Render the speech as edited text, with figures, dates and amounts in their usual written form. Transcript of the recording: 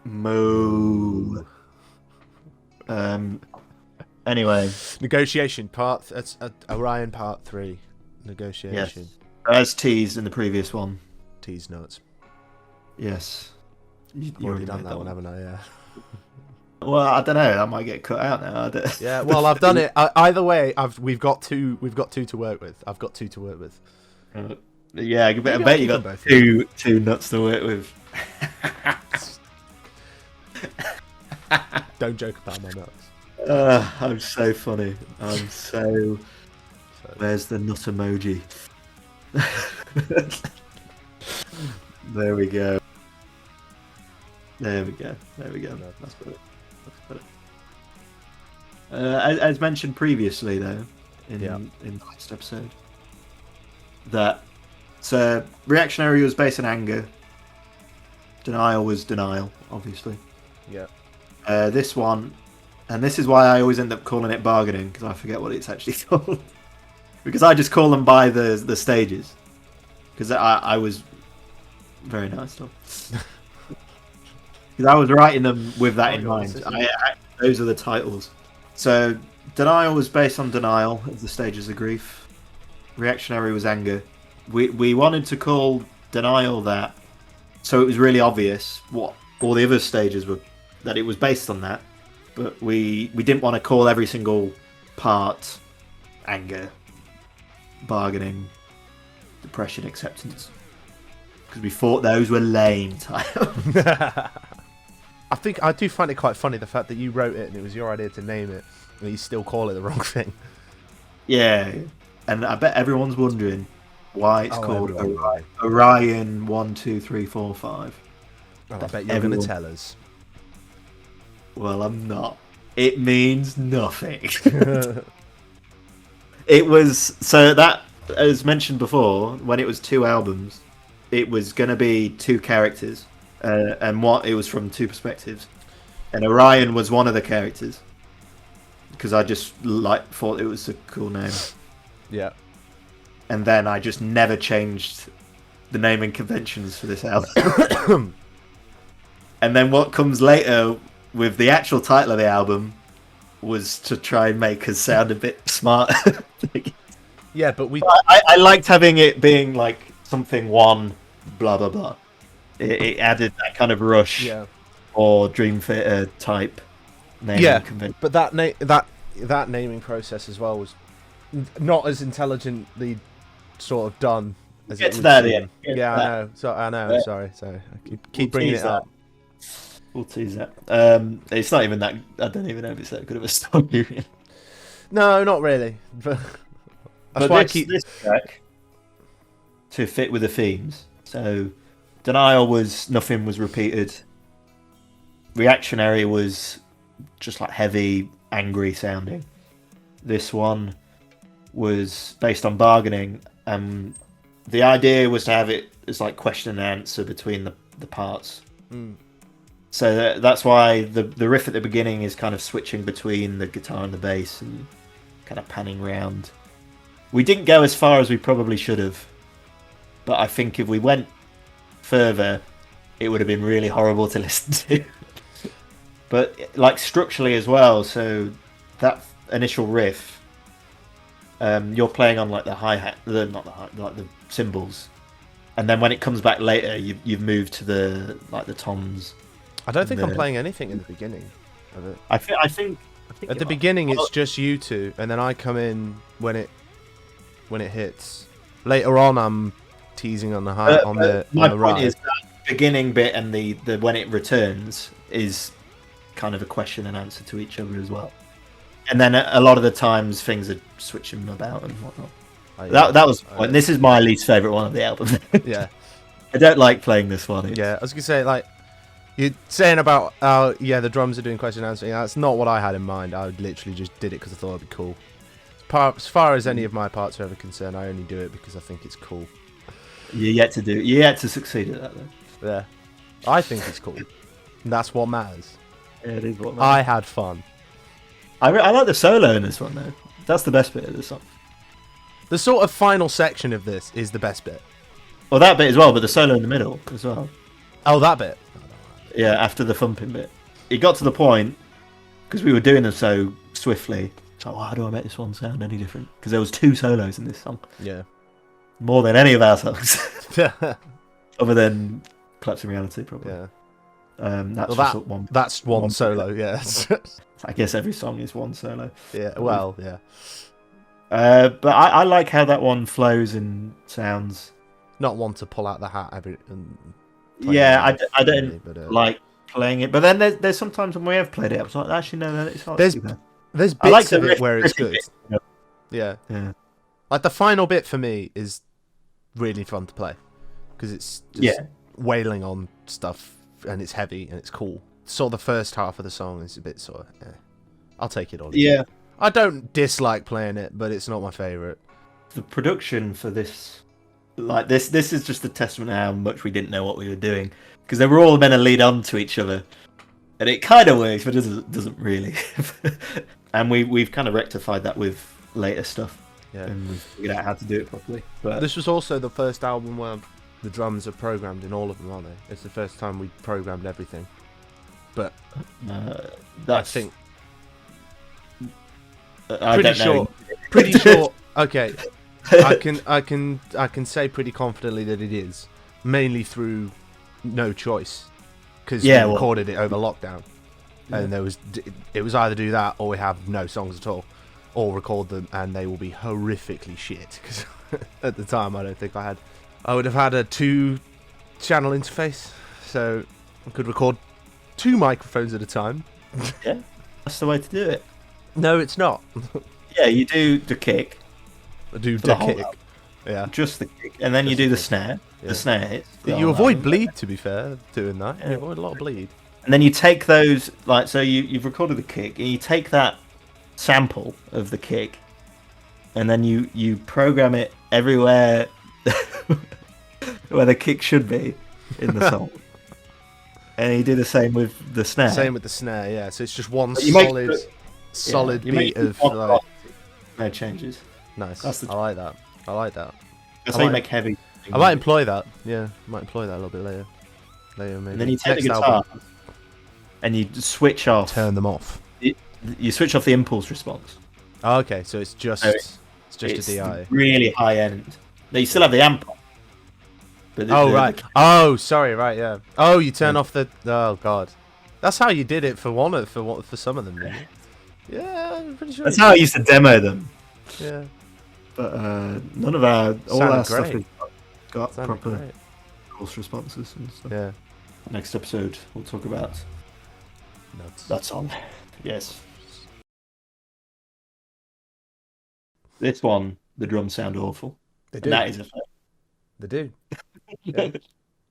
Moo. Anyway. Negotiation part. That's Orion part 3. Negotiation. Yes. As teased in the previous one. Tease notes. Yes. You've already done that one, haven't I? Yeah. Well, I don't know. That might get cut out now. Yeah. Well, I've done it. Either way, we've got two. We've got 2 to work with. I've got 2 to work with. Yeah, I bet you got two nuts to work with. Don't joke about my nuts. I'm so funny. I'm so. Where's the nut emoji? There we go. There we go. That's better. As mentioned previously, though, in the last episode, that reactionary was based on anger. Denial was denial, obviously. Yeah. This one, and this is why I always end up calling it bargaining, because I forget what it's actually called. Because I just call them by the stages. Because I was very nice. Because I was writing them with that in mind. Those are the titles. So, denial was based on denial of the stages of grief. Reactionary was anger. We wanted to call denial that, so it was really obvious what all the other stages were, that it was based on that. But we didn't want to call every single part anger, bargaining, depression, acceptance, because we thought those were lame titles. I do find it quite funny, the fact that you wrote it and it was your idea to name it, and you still call it the wrong thing. Yeah, and I bet everyone's wondering why it's called Orion 1, 2, 3, 4, 5. I bet you're going to tell us. Well, I'm not. It means nothing. It was, so that, as mentioned before, when it was 2 albums, it was going to be 2 characters, and it was from 2 perspectives, and Orion was one of the characters, because I just thought it was a cool name. Yeah. And then I just never changed the naming conventions for this album. And then what comes later with the actual title of the album was to try and make us sound a bit smarter. Yeah, but I liked having it being like something one, blah blah blah. It added that kind of Rush or Dream Theater type naming convention. But that naming process as well was not as intelligently sort of done as it would seem. Yeah, I know. I know. Sorry. I keep bringing it up. We'll tease that. It's not even that. I don't even know if it's that good of a story. No, not really. But that's why I keep this track to fit with the themes. So, denial was nothing was repeated. Reactionary was just like heavy, angry sounding. This one was based on bargaining. The idea was to have it as like question and answer between the parts. So that's why the riff at the beginning is kind of switching between the guitar and the bass and kind of panning round. We didn't go as far as we probably should have, but I think if we went further, it would have been really horrible to listen to. But like structurally as well, so that initial riff, you're playing on like the hi-hat, like the cymbals, and then when it comes back later, you've moved to the toms. I don't think I'm playing anything in the beginning of it. I think at the beginning it's just you two, and then I come in when it hits. Later on, I'm teasing on the high on the my on the point right. is that beginning bit and the when it returns is kind of a question and answer to each other as well. And then a lot of the times things are switching about and whatnot. That was the point. This is my least favourite one of the album. Yeah, I don't like playing this one. Yeah, I was gonna say, like, you're saying about the drums are doing question and answer. That's not what I had in mind. I literally just did it because I thought it'd be cool. As far as any of my parts are ever concerned, I only do it because I think it's cool. You're yet to succeed at that, though. Yeah, I think it's cool. And that's what matters. Yeah, it is what matters. I had fun. I like the solo in this one though. That's the best bit of the song. The sort of final section of this is the best bit. Well, that bit as well, but the solo in the middle as well. Oh, that bit. Yeah, after the thumping bit, it got to the point because we were doing them so swiftly. It's like, how do I make this one sound any different? Because there was 2 solos in this song, Yeah. more than any of our songs, Yeah. other than Collapse in Reality, probably. Yeah. That's Well, just one. That's one solo. Yeah. I guess every song is one solo. Yeah. Well. Yeah. But I like how that one flows and sounds. Not one to pull out the hat every. Yeah, I don't really, but, like playing it. But then there's sometimes when we have played it, I was like, actually, no, it's not too bad. There's I like bits of the it where it's good. bit, you know. Yeah. Yeah. Like the final bit for me is really fun to play because it's just wailing on stuff and it's heavy and it's cool. Sort of the first half of the song is a bit sort of, I'll take it on. Yeah. I don't dislike playing it, but it's not my favourite. The production for this, like this is just a testament to how much we didn't know what we were doing, because they were all meant to lead on to each other, and it kind of works, but it doesn't really. And we've kind of rectified that with later stuff, and we've figured out how to do it properly. But this was also the first album where the drums are programmed in all of them, aren't they? It's the first time we programmed everything. But I think pretty sure. Okay, I can say pretty confidently that it is mainly through no choice because we recorded it over lockdown, and it was either do that or we have no songs at all, or record them and they will be horrifically shit. Because at the time I would have had a 2-channel interface, so I could record 2 microphones at a time. Yeah, that's the way to do it. No, it's not. Yeah, you do the kick. The kick. Album. Yeah. Just the kick. And then you do the snare. Yeah. The snare hits. You avoid bleed, to be fair, doing that. You avoid a lot of bleed. And then you take those, like, so you've recorded the kick, and you take that sample of the kick, and then you program it everywhere where the kick should be in the song. And you do the same with the snare. Same with the snare, yeah. So it's just one solid you beat of like... No changes. Nice. I like that. That's how you make heavy. I might employ that. Yeah, I might employ that a little bit later. Maybe. And then you take the guitar and you switch off. Turn them off. You switch off the impulse response. Oh, okay, so it's just a DI. Really high end. Now you still have the amp on. Right. Oh, sorry. Right. Yeah. Oh, you turn off the. Oh God. That's how you did it for some of them. Didn't you? Yeah, I'm pretty sure. That's how I used to demo them. Yeah. But none of our stuff has got proper impulse responses and stuff. Yeah. Next episode we'll talk about that song. Yes. This one, the drums sound awful. They do. And that is a fact. They do. Yeah.